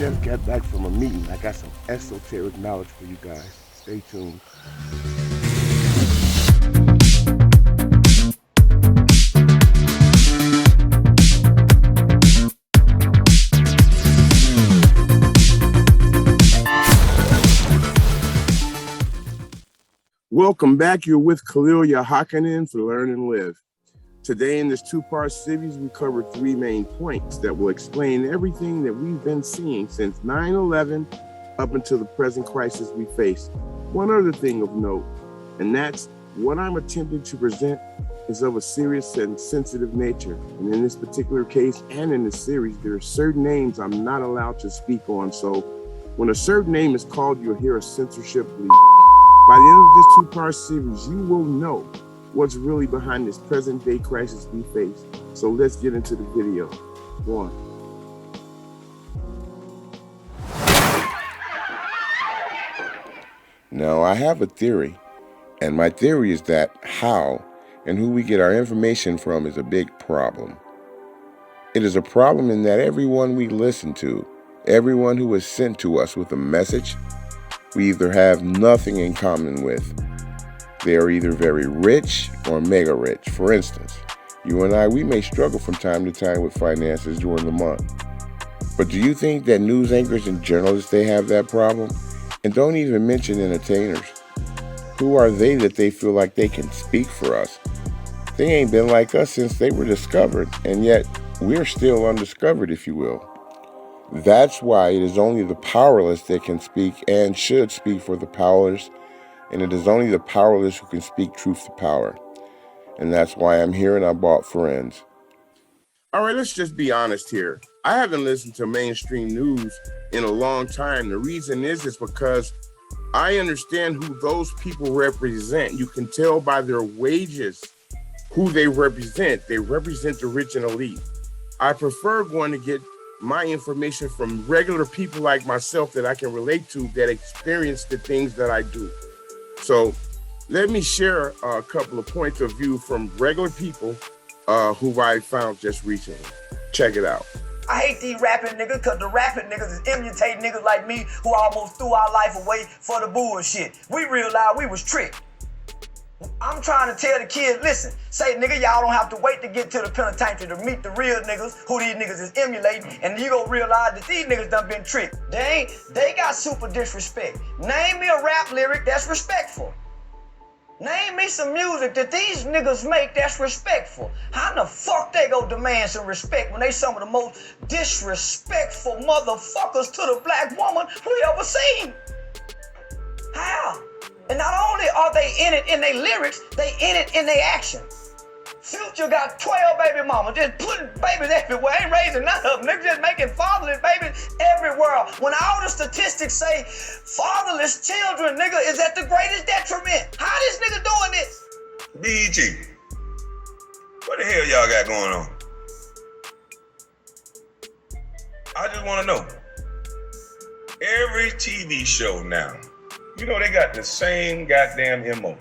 just got back from a meeting. I got some esoteric knowledge for you guys. Stay tuned. Welcome back. You're with Khalil Yahakanin for Learn and Live. Today in this two-part series, we cover three main points that will explain everything that we've been seeing since 9/11 up until the present crisis we face. One other thing of note, and that's what I'm attempting to present is of a serious and sensitive nature. And in this particular case and in this series, there are certain names I'm not allowed to speak on. So when a certain name is called, you'll hear a censorship bleed. By the end of this two-part series, you will know what's really behind this present-day crisis we face. So let's get into the video. One. Now, I have a theory, and my theory is that how and who we get our information from is a big problem. It is a problem in that everyone we listen to, everyone who is sent to us with a message, we either have nothing in common with. They are either very rich or mega rich. For instance, you and I, we may struggle from time to time with finances during the month. But do you think that news anchors and journalists, they have that problem? And don't even mention entertainers. Who are they that they feel like they can speak for us? They ain't been like us since they were discovered, and yet we're still undiscovered, if you will. That's why it is only the powerless that can speak and should speak for the powerless, and it is only the powerless who can speak truth to power. And that's why I'm here and I bought friends. All right, let's just be honest here. I haven't listened to mainstream news in a long time. The reason is because I understand who those people represent. You can tell by their wages who they represent. They represent the rich and elite. I prefer going to get my information from regular people like myself that I can relate to, that experience the things that I do. So let me share a couple of points of view from regular people who I found just recently. Check it out. I hate these rapping niggas because the rapping niggas is imitating niggas like me who almost threw our life away for the bullshit. We realized we was tricked. I'm trying to tell the kids, listen, say nigga, y'all don't have to wait to get to the penitentiary to meet the real niggas who these niggas is emulating, and you gonna realize that these niggas done been tricked. They got super disrespect. Name me a rap lyric that's respectful. Name me some music that these niggas make that's respectful. How the fuck they go demand some respect when they some of the most disrespectful motherfuckers to the black woman we ever seen? How? And not only are they in it in their lyrics, they in it in their actions. Future got 12 baby mamas, just putting babies everywhere, ain't raising none of them. They're just making fatherless babies everywhere. When all the statistics say fatherless children, nigga, is at the greatest detriment. How this nigga doing this? BET, what the hell y'all got going on? I just want to know. Every TV show now, you know they got the same goddamn MO.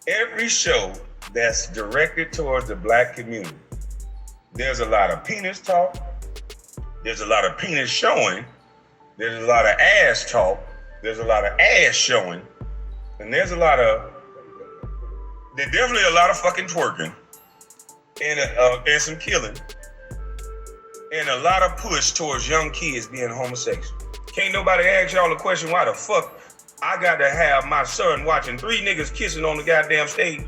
Every show that's directed towards the black community, there's a lot of penis talk, there's a lot of penis showing, there's a lot of ass talk, there's a lot of ass showing, and there's definitely a lot of fucking twerking, and some killing, and a lot of push towards young kids being homosexual. Can't nobody ask y'all a question why the fuck I got to have my son watching 3 niggas kissing on the goddamn stage.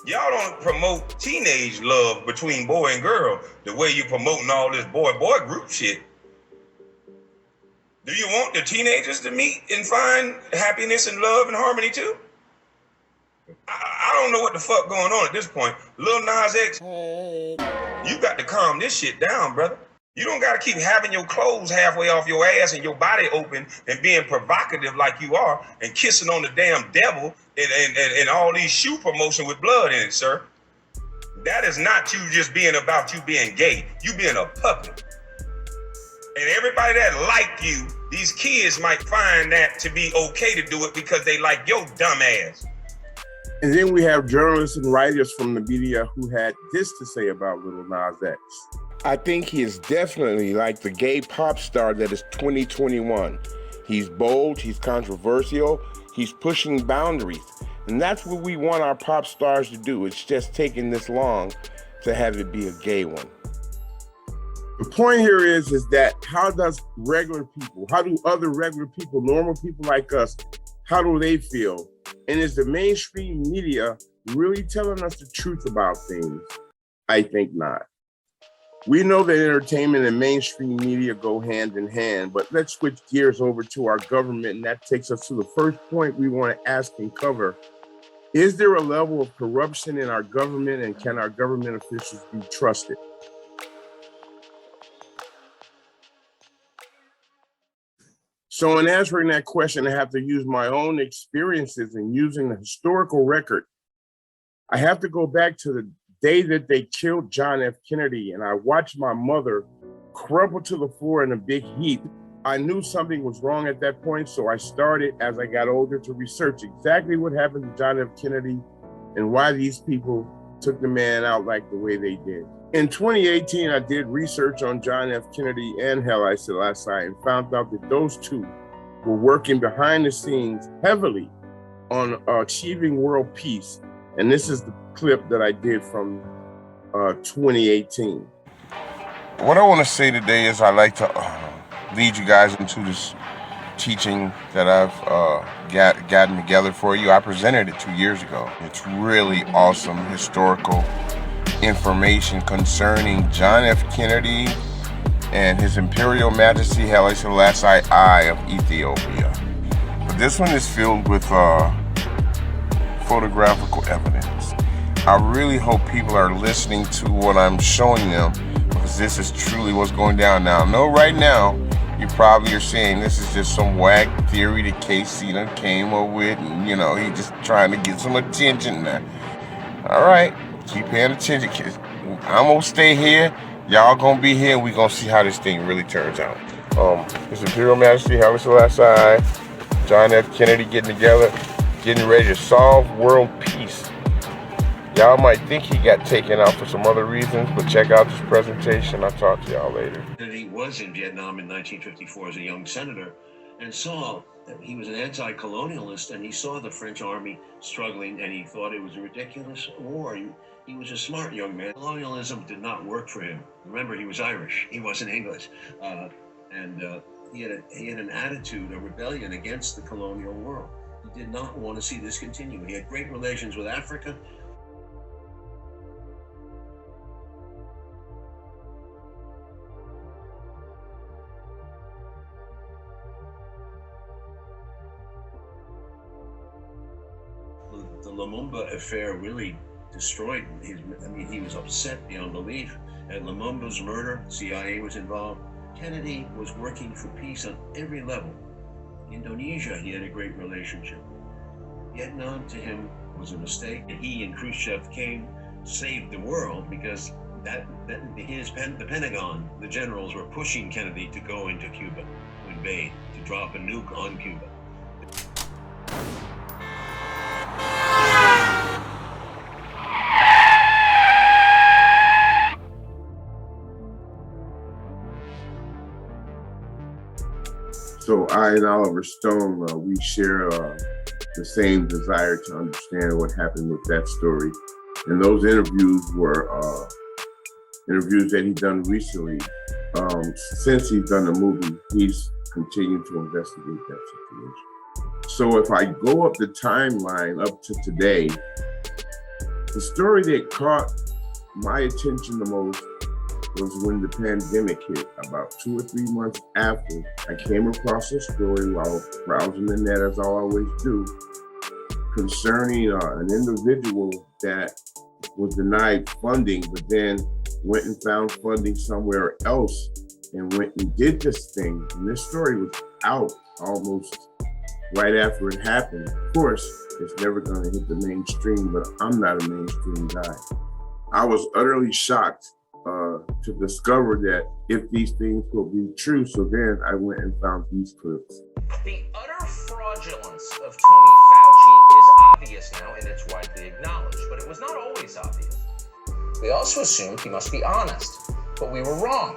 Y'all don't promote teenage love between boy and girl the way you promoting all this boy group shit. Do you want the teenagers to meet and find happiness and love and harmony too? I don't know what the fuck going on at this point. Lil Nas X, you got to calm this shit down, brother. You don't got to keep having your clothes halfway off your ass and your body open and being provocative like you are and kissing on the damn devil and all these shoe promotion with blood in it, sir. That is not you just being about you being gay. You being a puppet. And everybody that like you, these kids might find that to be okay to do it because they like your dumb ass. And then we have journalists and writers from the media who had this to say about Lil Nas X. I think he is definitely like the gay pop star that is 2021. He's bold, he's controversial, he's pushing boundaries. And that's what we want our pop stars to do. It's just taking this long to have it be a gay one. The point here is that how do other regular people, normal people like us, how do they feel? And is the mainstream media really telling us the truth about things? I think not. We know that entertainment and mainstream media go hand in hand, but let's switch gears over to our government, and that takes us to the first point we want to ask and cover. Is there a level of corruption in our government, and can our government officials be trusted? So in answering that question, I have to use my own experiences and using the historical record. I have to go back to the day that they killed John F. Kennedy, and I watched my mother crumple to the floor in a big heap. I knew something was wrong at that point, so I started, as I got older, to research exactly what happened to John F. Kennedy and why these people took the man out like the way they did. In 2018, I did research on John F. Kennedy and Haile Selassie and found out that those two were working behind the scenes heavily on achieving world peace. And this is the clip that I did from 2018. What I want to say today is I'd like to lead you guys into this teaching that I've gotten together for you. I presented it 2 years ago. It's really awesome historical information concerning John F. Kennedy and His Imperial Majesty Haile Selassie I of Ethiopia. But this one is filled with photographical evidence. I really hope people are listening to what I'm showing them, because this is truly what's going down. Now, I know right now you probably are saying this is just some whack theory that KC done came up with, and you know, he just trying to get some attention now. All right, keep paying attention, kids. I'm gonna stay here, y'all gonna be here, and we gonna see how this thing really turns out. His Imperial Majesty Haile Selassie, John F. Kennedy getting together, getting ready to solve world peace. Y'all might think he got taken out for some other reasons, but check out this presentation. I'll talk to y'all later. Kennedy was in Vietnam in 1954 as a young senator and saw that he was an anti-colonialist, and he saw the French army struggling, and he thought it was a ridiculous war. He was a smart young man. Colonialism did not work for him. Remember, he was Irish. He wasn't English. He had an attitude, a rebellion against the colonial world. He did not want to see this continue. He had great relations with Africa. The Lumumba affair really destroyed he was upset beyond belief at Lumumba's murder. CIA was involved. Kennedy was working for peace on every level. Indonesia, he had a great relationship. Vietnam to him was a mistake. He and Khrushchev saved the world, because the Pentagon, the generals were pushing Kennedy to go into Cuba, to invade, to drop a nuke on Cuba. So I and Oliver Stone, we share the same desire to understand what happened with that story. And those interviews were interviews that he's done recently. Since he's done the movie, he's continued to investigate that situation. So if I go up the timeline up to today, the story that caught my attention the most was when the pandemic hit. About 2 or 3 months after, I came across a story while browsing the net, as I always do, concerning an individual that was denied funding, but then went and found funding somewhere else and went and did this thing. And this story was out almost right after it happened. Of course, it's never gonna hit the mainstream, but I'm not a mainstream guy. I was utterly shocked to discover that if these things could be true. So then I went and found these clips. The utter fraudulence of Tony Fauci is obvious now, and it's widely acknowledged, but it was not always obvious. We also assumed he must be honest. but we were wrong.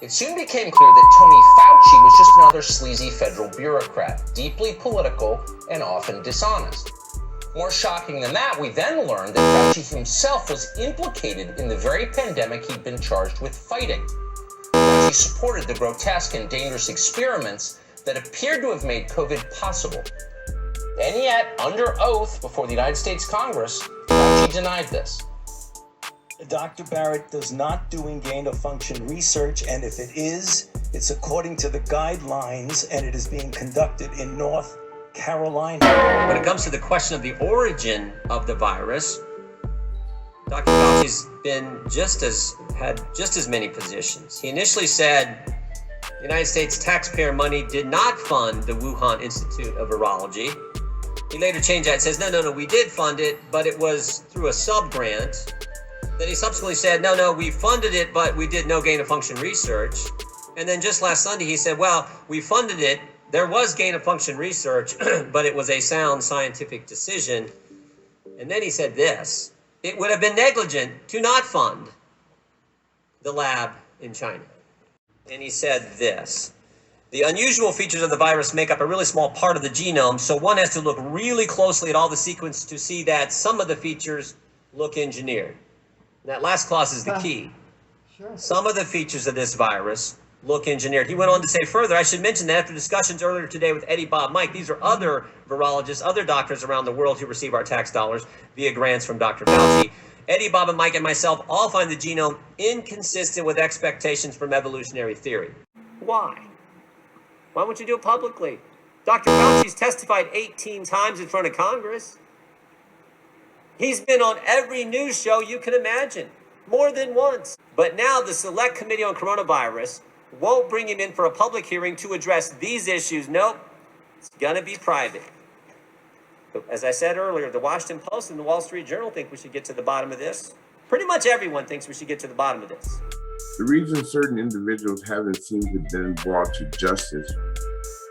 It soon became clear that Tony Fauci was just another sleazy federal bureaucrat, deeply political and often dishonest. More shocking than that, we then learned that Fauci himself was implicated in the very pandemic he'd been charged with fighting. Fauci supported the grotesque and dangerous experiments that appeared to have made COVID possible. And yet, under oath before the United States Congress, Fauci denied this. Dr. Barrett does not do gain-of-function research, and if it is, it's according to the guidelines, and it is being conducted in North Carolina. When it comes to the question of the origin of the virus, Dr. Fauci's had just as many positions. He initially said the United States taxpayer money did not fund the Wuhan Institute of Virology. He later changed that and says, no, we did fund it, but it was through a sub-grant. Then he subsequently said, no, we funded it, but we did no gain-of-function research. And then just last Sunday, he said, well, we funded it. There was gain-of-function research, but it was a sound scientific decision. And then he said this: it would have been negligent to not fund the lab in China. And he said this: the unusual features of the virus make up a really small part of the genome, so one has to look really closely at all the sequence to see that some of the features look engineered. That last clause is the key. Sure. Some of the features of this virus look engineered. He went on to say further, I should mention that after discussions earlier today with Eddie, Bob, Mike, these are other virologists, other doctors around the world who receive our tax dollars via grants from Dr. Fauci. Eddie, Bob, and Mike and myself all find the genome inconsistent with expectations from evolutionary theory. Why? Why won't you do it publicly? Dr. Fauci's testified 18 times in front of Congress. He's been on every news show you can imagine, more than once. But now the Select Committee on Coronavirus won't bring him in for a public hearing to address these issues. Nope, it's gonna be private. But as I said earlier, the Washington Post and the Wall Street Journal think we should get to the bottom of this. Pretty much everyone thinks we should get to the bottom of this. The reason certain individuals haven't seemed to have been brought to justice,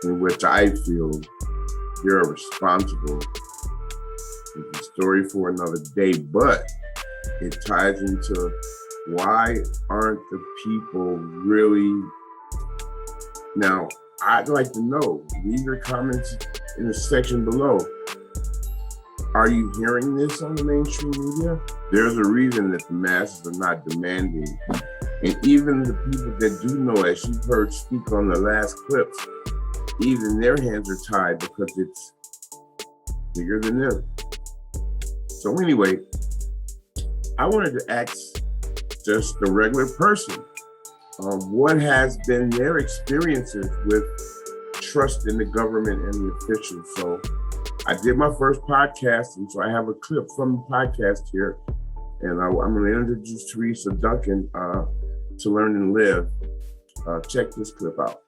in which I feel they're responsible, is a story for another day, but it ties into why aren't the people really. Now, I'd like to know, leave your comments in the section below. Are you hearing this on the mainstream media? There's a reason that the masses are not demanding. And even the people that do know, as you've heard speak on the last clips, even their hands are tied because it's bigger than them. So anyway, I wanted to ask just the regular person, what has been their experiences with trust in the government and the officials. So I did my first podcast, and so I have a clip from the podcast here, and I'm going to introduce Teresa Duncan to Learn and Live. Check this clip out.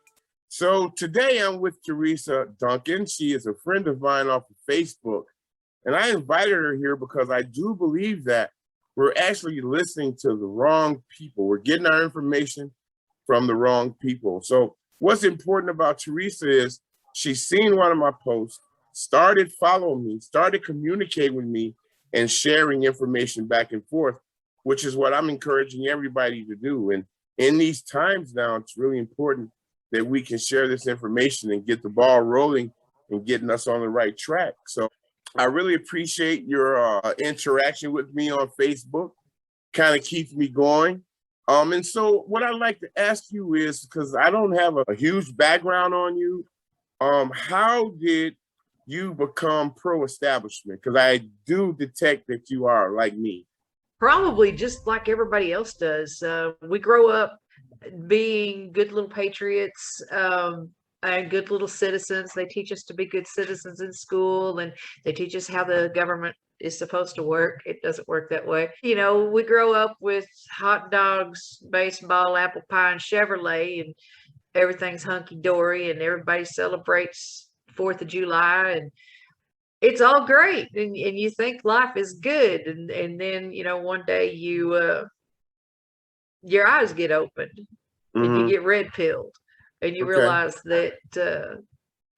So today I'm with Teresa Duncan. She is a friend of mine off of Facebook, and I invited her here because I do believe that we're actually listening to the wrong people. We're getting our information from the wrong people. So what's important about Teresa is she's seen one of my posts, started following me, started communicating with me and sharing information back and forth, which is what I'm encouraging everybody to do. And in these times now, it's really important that we can share this information and get the ball rolling and getting us on the right track. So I really appreciate your interaction with me on Facebook. Kind of keeps me going. And so what I'd like to ask you is, because I don't have a huge background on you, how did you become pro-establishment? Because I do detect that you are like me. Probably just like everybody else does. We grow up being good little patriots and good little citizens. They teach us to be good citizens in school, and they teach us how the government is supposed to work. It doesn't work that way. You know, we grow up with hot dogs, baseball, apple pie, and Chevrolet, and everything's hunky-dory, and everybody celebrates 4th of July, and it's all great, and you think life is good, and then, you know, one day you your eyes get opened and you get red pilled, and you realize that the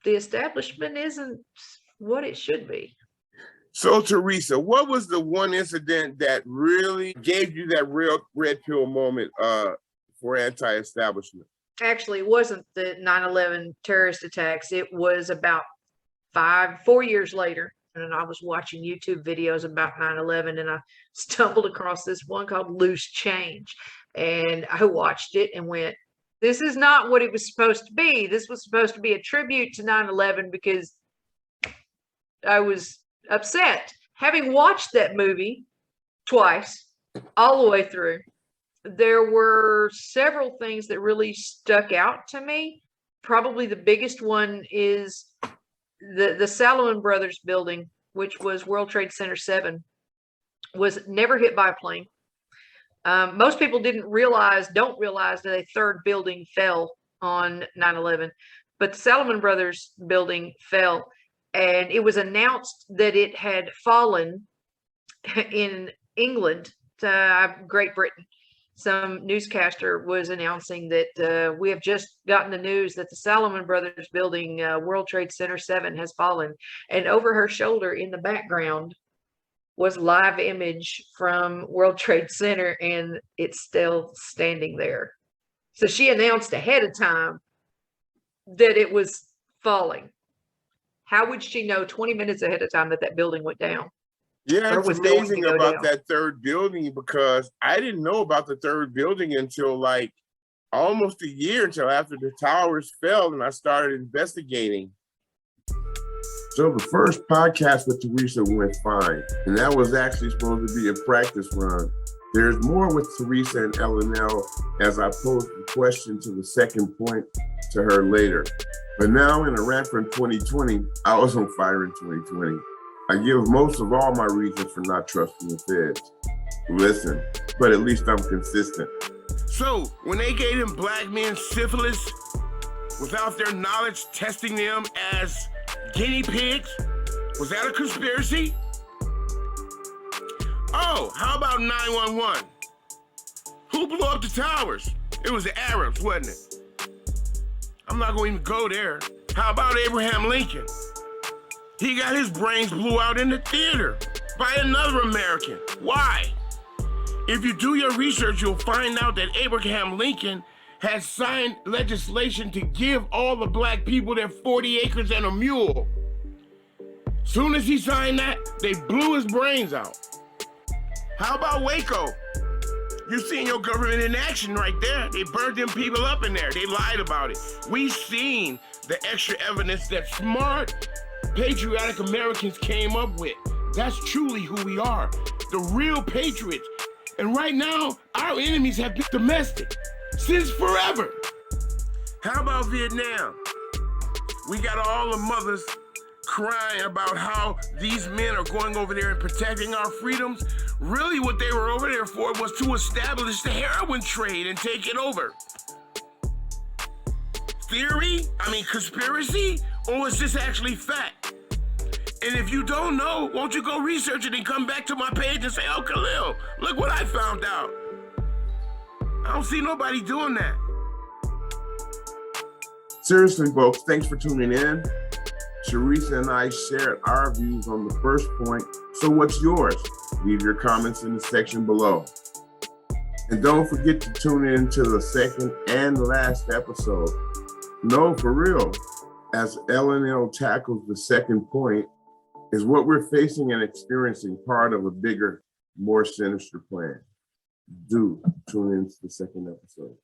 establishment isn't what it should be. So Teresa, what was the one incident that really gave you that real red pill moment for anti-establishment. Actually, it wasn't the 9/11 terrorist attacks. It was about 4 years later. And I was watching YouTube videos about 9/11 and I stumbled across this one called Loose Change. And I watched it and went, this is not what it was supposed to be. This was supposed to be a tribute to 9/11 because I was upset. Having watched that movie twice, all the way through, there were several things that really stuck out to me. Probably the biggest one is the Salomon Brothers building, which was World Trade Center 7, was never hit by a plane. Most people don't realize that a third building fell on 9/11, but the Salomon Brothers building fell, and it was announced that it had fallen in England, Great Britain. Some newscaster was announcing that we have just gotten the news that the Salomon Brothers building, World Trade Center 7, has fallen. And over her shoulder in the background was live image from World Trade Center, and it's still standing there. So she announced ahead of time that it was falling. How would she know 20 minutes ahead of time that that building went down? Yeah, it's was going to amazing go about down. that third building, because I didn't know about the third building until like almost a year, until after the towers fell and I started investigating. So the first podcast with Teresa went fine, and that was actually supposed to be a practice run. There's more with Teresa and LNL as I pose the question to the second point to her later. But now in a rant from 2020, I was on fire in 2020. I give most of all my reasons for not trusting the feds. Listen, but at least I'm consistent. So when they gave them black men syphilis without their knowledge, testing them as guinea pigs, was that a conspiracy? Oh, how about 911? Who blew up the towers? It was the Arabs, wasn't it? I'm not going to even go there. How about Abraham Lincoln? He got his brains blew out in the theater by another American. Why? If you do your research, you'll find out that Abraham Lincoln had signed legislation to give all the black people their 40 acres and a mule. Soon as he signed that, they blew his brains out. How about Waco? You're seeing your government in action right there. They burned them people up in there. They lied about it. We've seen the extra evidence that smart, patriotic Americans came up with. That's truly who we are, the real patriots. And right now, our enemies have been domestic since forever. How about Vietnam? We got all the mothers crying about how these men are going over there and protecting our freedoms. Really what they were over there for was to establish the heroin trade and take it over. Theory? I mean conspiracy? Or was this actually fact? And if you don't know, won't you go research it and come back to my page and say, oh, Khalil, look what I found out. I don't see nobody doing that. Seriously, folks, thanks for tuning in. Teresa and I shared our views on the first point. So what's yours? Leave your comments in the section below. And don't forget to tune in to the second and last episode. No, for real. As LNL tackles the second point, is what we're facing and experiencing part of a bigger, more sinister plan. Do tune in to the second episode.